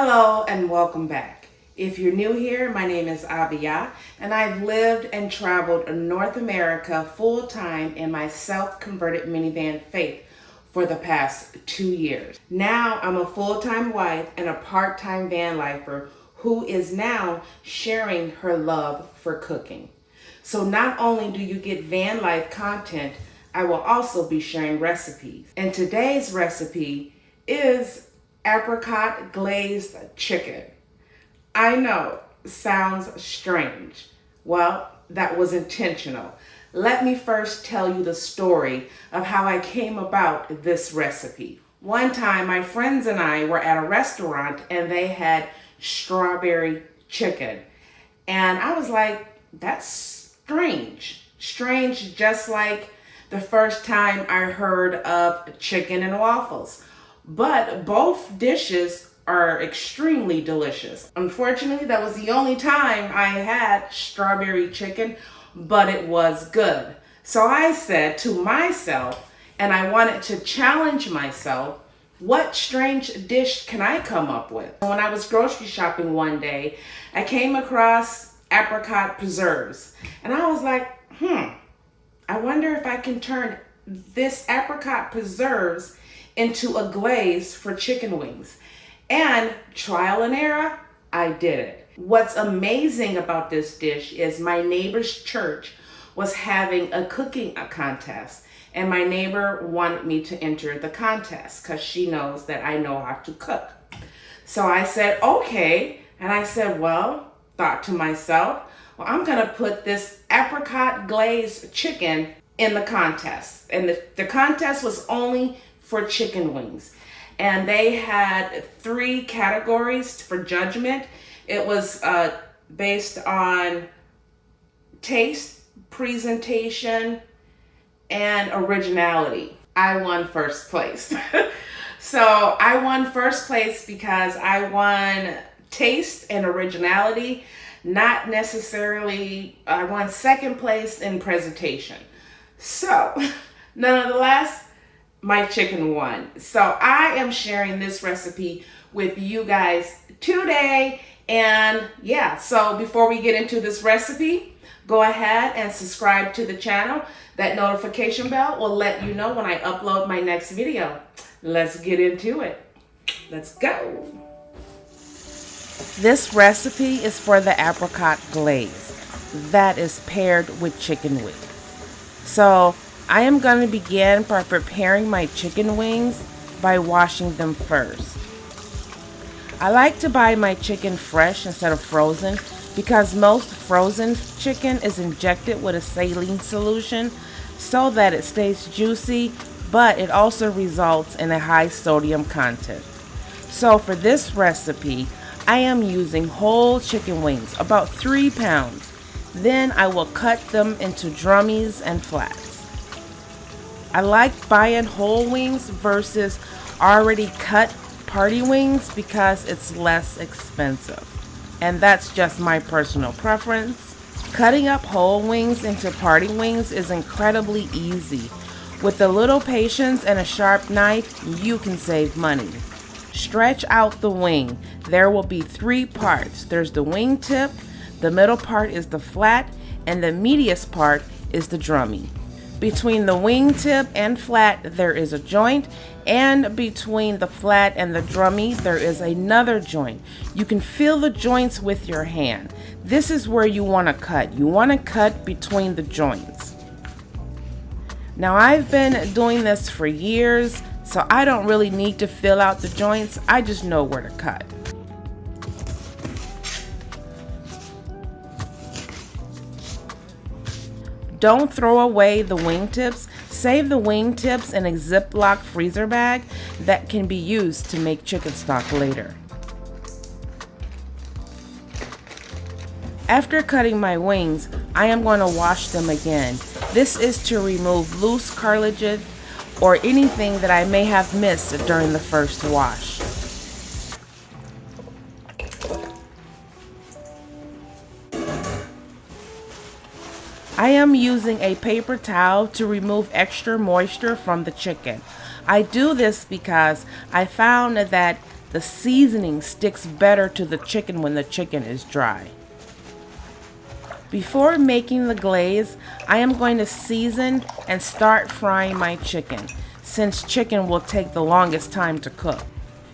Hello and welcome back. If you're new here, my name is Abia and I've lived and traveled North America full-time in my self-converted minivan faith for the past 2 years. Now I'm a full-time wife and a part-time van lifer who is now sharing her love for cooking. So not only do you get van life content, I will also be sharing recipes. And today's recipe is Apricot Glazed chicken. I know, sounds strange. Well, that was intentional. Let me first tell you the story of how I came about this recipe. One time, my friends and I were at a restaurant and they had strawberry chicken. And I was like, that's strange. Strange, just like the first time I heard of chicken and waffles. But both dishes are extremely delicious. Unfortunately, that was the only time I had strawberry chicken, but it was good. So I said to myself, and I wanted to challenge myself, what strange dish can I come up with? When I was grocery shopping one day, I came across Apricot Preserves. And I was like, I wonder if I can turn this Apricot Preserves into a glaze for chicken wings. And trial and error, I did it. What's amazing about this dish is my neighbor's church was having a cooking contest. And my neighbor wanted me to enter the contest because she knows that I know how to cook. So I said, okay. And I said, thought to myself, I'm gonna put this apricot glazed chicken in the contest. And the contest was only for chicken wings. And they had 3 categories for judgment. It was based on taste, presentation, and originality. I won first place. So I won first place because I won taste and originality, not necessarily, I won second place in presentation. So nonetheless, my chicken won. So I am sharing this recipe with you guys today. And yeah, so before we get into this recipe, go ahead and subscribe to the channel. That notification bell will let you know when I upload my next video. Let's get into it. Let's go. This recipe is for the apricot glaze that is paired with chicken wings. So I am going to begin by preparing my chicken wings by washing them first. I like to buy my chicken fresh instead of frozen because most frozen chicken is injected with a saline solution so that it stays juicy, but it also results in a high sodium content. So for this recipe, I am using whole chicken wings, about 3 pounds. Then I will cut them into drummies and flats. I like buying whole wings versus already cut party wings because it's less expensive. And that's just my personal preference. Cutting up whole wings into party wings is incredibly easy. With a little patience and a sharp knife, you can save money. Stretch out the wing. There will be 3 parts. There's the wing tip, the middle part is the flat, and the meatiest part is the drummy. Between the wing tip and flat, there is a joint, and between the flat and the drummy, there is another joint. You can feel the joints with your hand. This is where you want to cut. You want to cut between the joints. Now, I've been doing this for years, so I don't really need to fill out the joints. I just know where to cut. Don't throw away the wingtips. Save the wingtips in a Ziploc freezer bag that can be used to make chicken stock later. After cutting my wings, I am going to wash them again. This is to remove loose cartilage or anything that I may have missed during the first wash. I am using a paper towel to remove extra moisture from the chicken. I do this because I found that The seasoning sticks better to the chicken when the chicken is dry. Before making the glaze, I am going to season and start frying my chicken, since chicken will take the longest time to cook.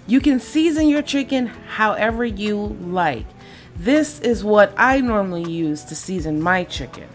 You can season your chicken however you like. This is what I normally use to season my chicken.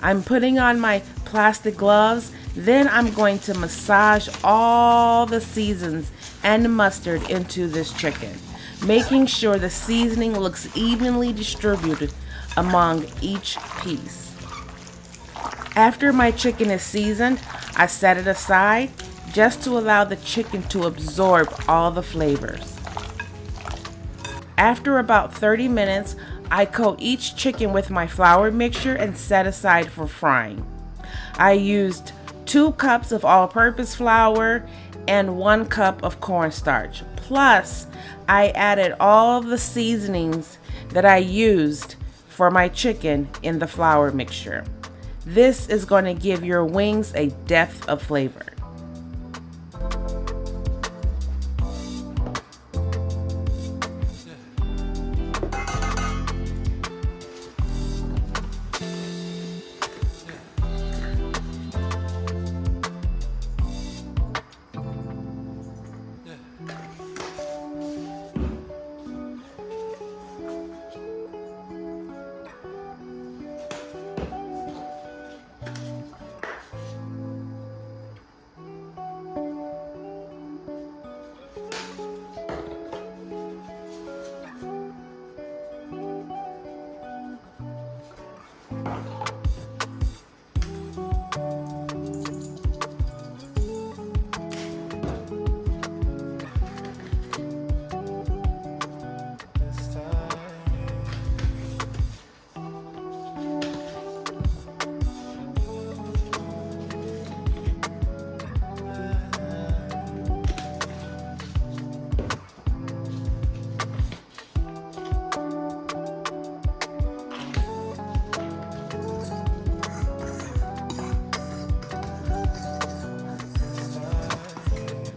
I'm putting on my plastic gloves, then I'm going to massage all the seasons and mustard into this chicken, making sure the seasoning looks evenly distributed among each piece. After my chicken is seasoned, I set it aside just to allow the chicken to absorb all the flavors. After about 30 minutes, I coat each chicken with my flour mixture and set aside for frying. I used 2 cups of all-purpose flour and 1 cup of cornstarch. Plus, I added all the seasonings that I used for my chicken in the flour mixture. This is going to give your wings a depth of flavor.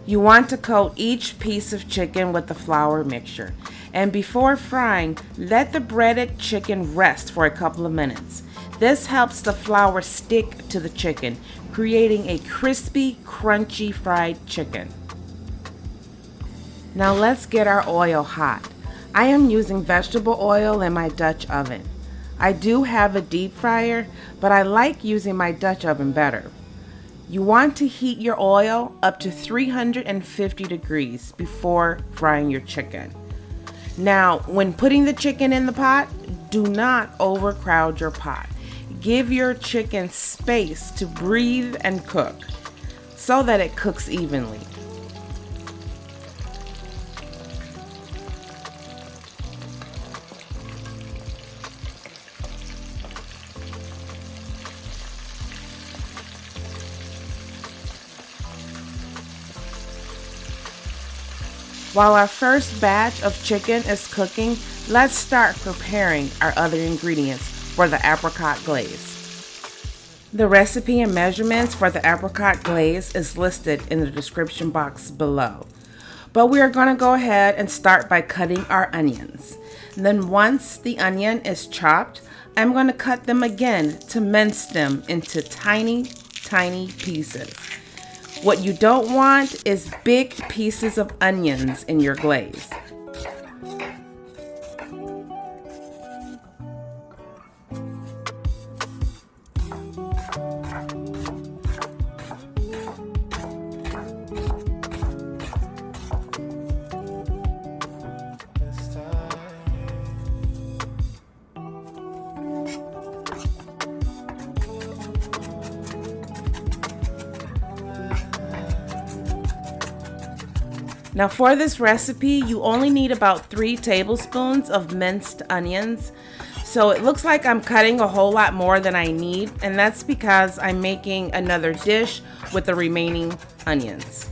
You want to coat each piece of chicken with the flour mixture. And before frying, let the breaded chicken rest for a couple of minutes. This helps the flour stick to the chicken, creating a crispy, crunchy fried chicken. Now let's get our oil hot. I am using vegetable oil in my Dutch oven. I do have a deep fryer, but I like using my Dutch oven better. You want to heat your oil up to 350 degrees before frying your chicken. Now, when putting the chicken in the pot, do not overcrowd your pot. Give your chicken space to breathe and cook so that it cooks evenly. While our first batch of chicken is cooking, let's start preparing our other ingredients for the apricot glaze. The recipe and measurements for the apricot glaze is listed in the description box below. But we are going to go ahead and start by cutting our onions. And then once the onion is chopped, I'm going to cut them again to mince them into tiny pieces. What you don't want is big pieces of onions in your glaze. Now for this recipe, you only need about 3 tablespoons of minced onions. So it looks like I'm cutting a whole lot more than I need, and that's because I'm making another dish with the remaining onions.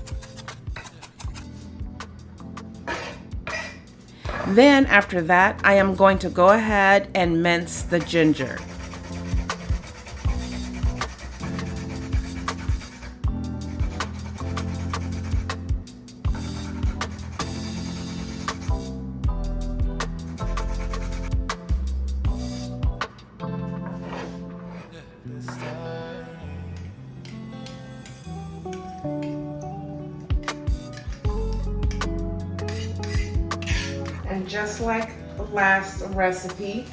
Then after that, I am going to go ahead and mince the ginger. And just like the last recipe,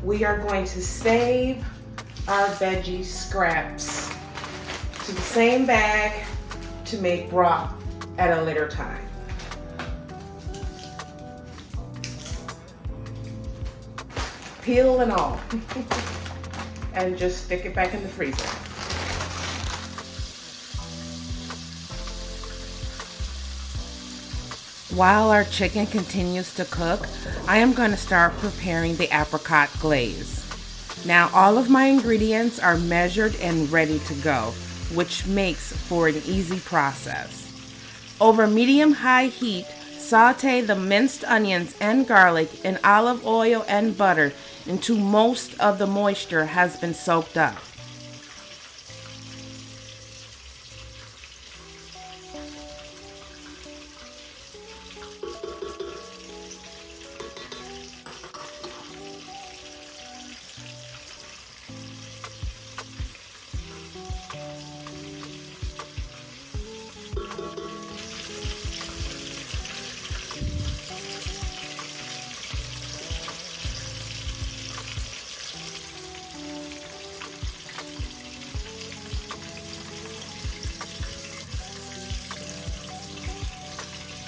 we are going to save our veggie scraps to the same bag to make broth at a later time. Peel and all. And just stick it back in the freezer. While our chicken continues to cook, I am going to start preparing the apricot glaze. Now all of my ingredients are measured and ready to go, which makes for an easy process. Over medium-high heat, saute the minced onions and garlic in olive oil and butter until most of the moisture has been soaked up.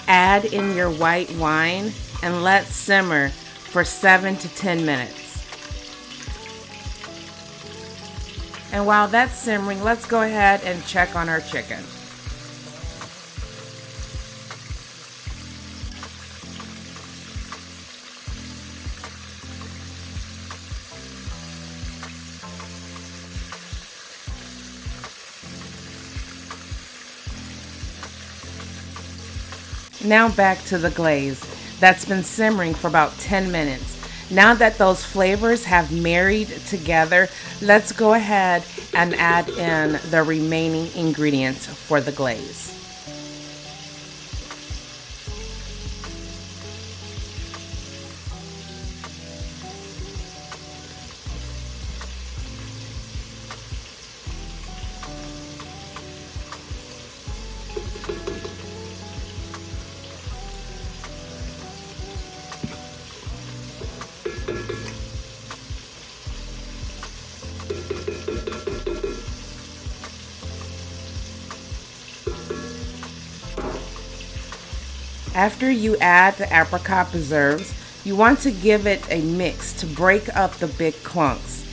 Add in your white wine and let simmer for 7 to 10 minutes. And while that's simmering, let's go ahead and check on our chicken. Now back to the glaze that's been simmering for about 10 minutes. Now that those flavors have married together, let's go ahead and add in the remaining ingredients for the glaze. After you add the Apricot Preserves, you want to give it a mix to break up the big clumps.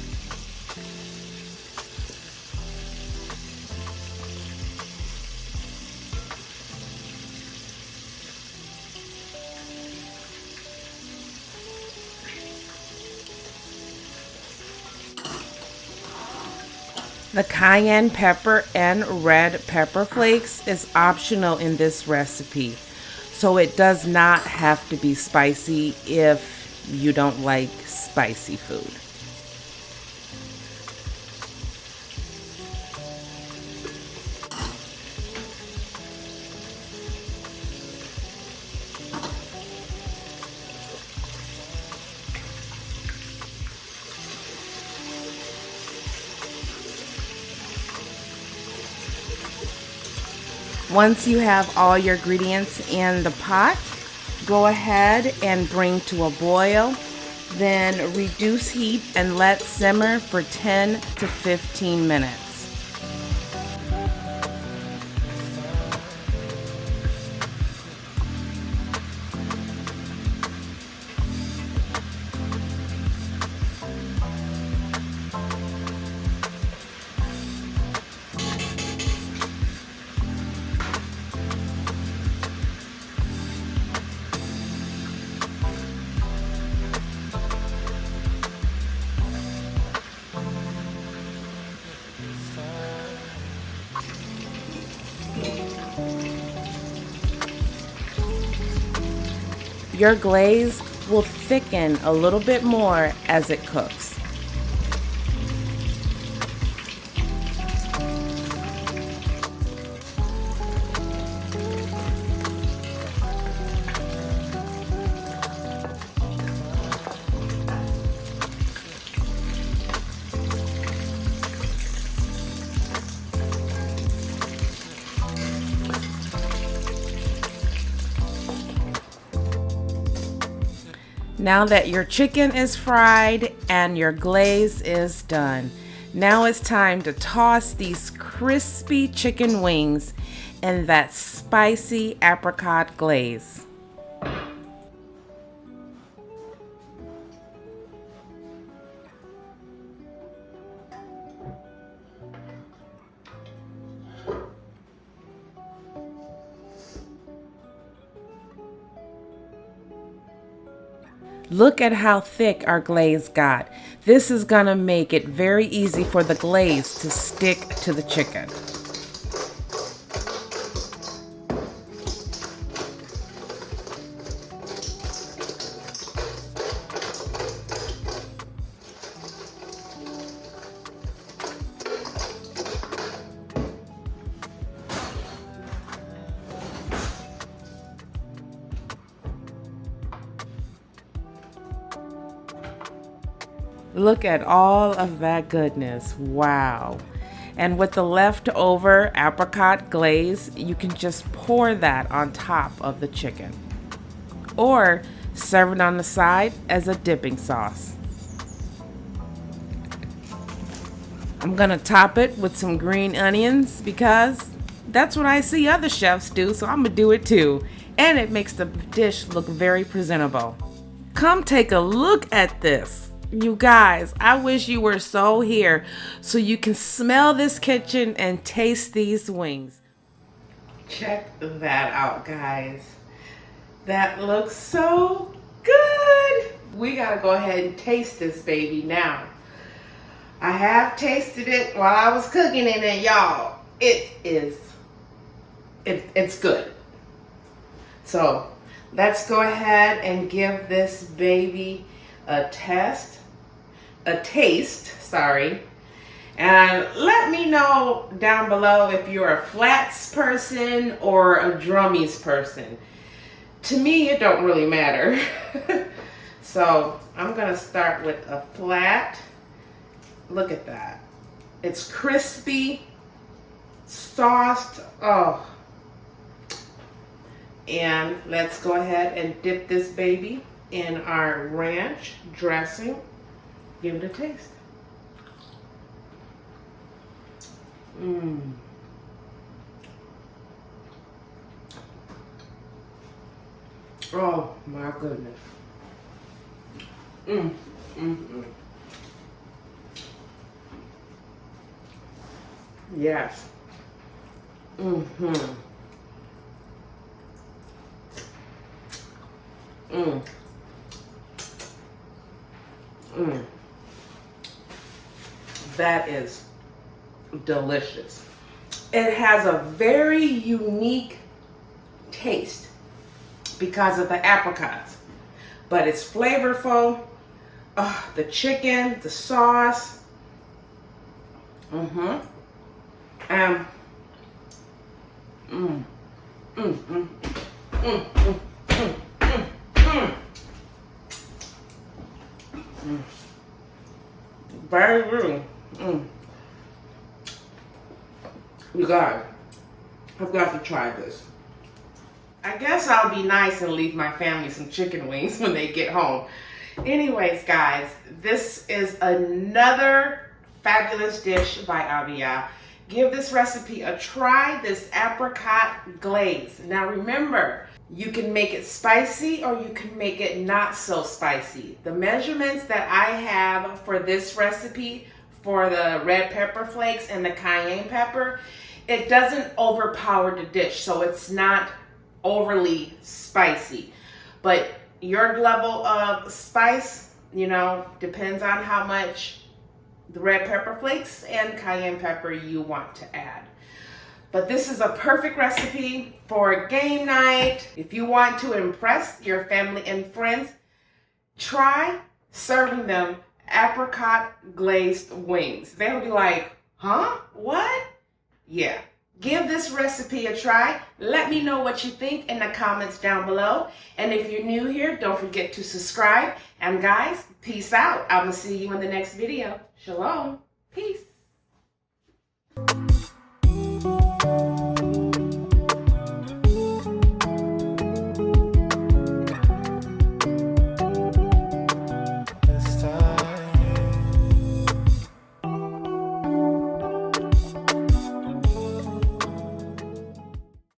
The Cayenne Pepper and Red Pepper Flakes is optional in this recipe, so it does not have to be spicy if you don't like spicy food. Once you have all your ingredients in the pot, go ahead and bring to a boil. Then reduce heat and let simmer for 10 to 15 minutes. Your glaze will thicken a little bit more as it cooks. Now that your chicken is fried and your glaze is done, now it's time to toss these crispy chicken wings in that spicy apricot glaze. Look at how thick our glaze got. This is gonna make it very easy for the glaze to stick to the chicken. Look at all of that goodness. Wow. And with the leftover apricot glaze, you can just pour that on top of the chicken. Or serve it on the side as a dipping sauce. I'm gonna top it with some green onions because that's what I see other chefs do, so I'm gonna do it too. And it makes the dish look very presentable. Come take a look at this. You guys, I wish you were so here so you can smell this kitchen and taste these wings. Check that out, guys. That looks so good. We gotta go ahead and taste this baby now. I have tasted it while I was cooking it, and y'all, it's good. So let's go ahead and give this baby a taste, and let me know down below if you're a flats person or a drummies person. To me, it don't really matter. So I'm gonna start with a flat. Look at that. It's crispy, sauced. Oh. And let's go ahead and dip this baby in our ranch dressing. Give it a taste. Oh my goodness. Yes. That is delicious. It has a very unique taste because of the apricots, but it's flavorful. The chicken, the sauce. Very good. You guys, I've got to try this. I guess I'll be nice and leave my family some chicken wings when they get home. Anyways, guys, this is another fabulous dish by Abia. Give this recipe a try, this apricot glaze. Now remember, you can make it spicy or you can make it not so spicy. The measurements that I have for this recipe, for the red pepper flakes and the cayenne pepper, it doesn't overpower the dish, so it's not overly spicy. But your level of spice, depends on how much the red pepper flakes and cayenne pepper you want to add. But this is a perfect recipe for game night. If you want to impress your family and friends, try serving them apricot glazed wings. They'll be like, huh? What? Yeah. Give this recipe a try. Let me know what you think in the comments down below. And if you're new here, don't forget to subscribe. And guys, peace out. I'm going to see you in the next video. Shalom. Peace.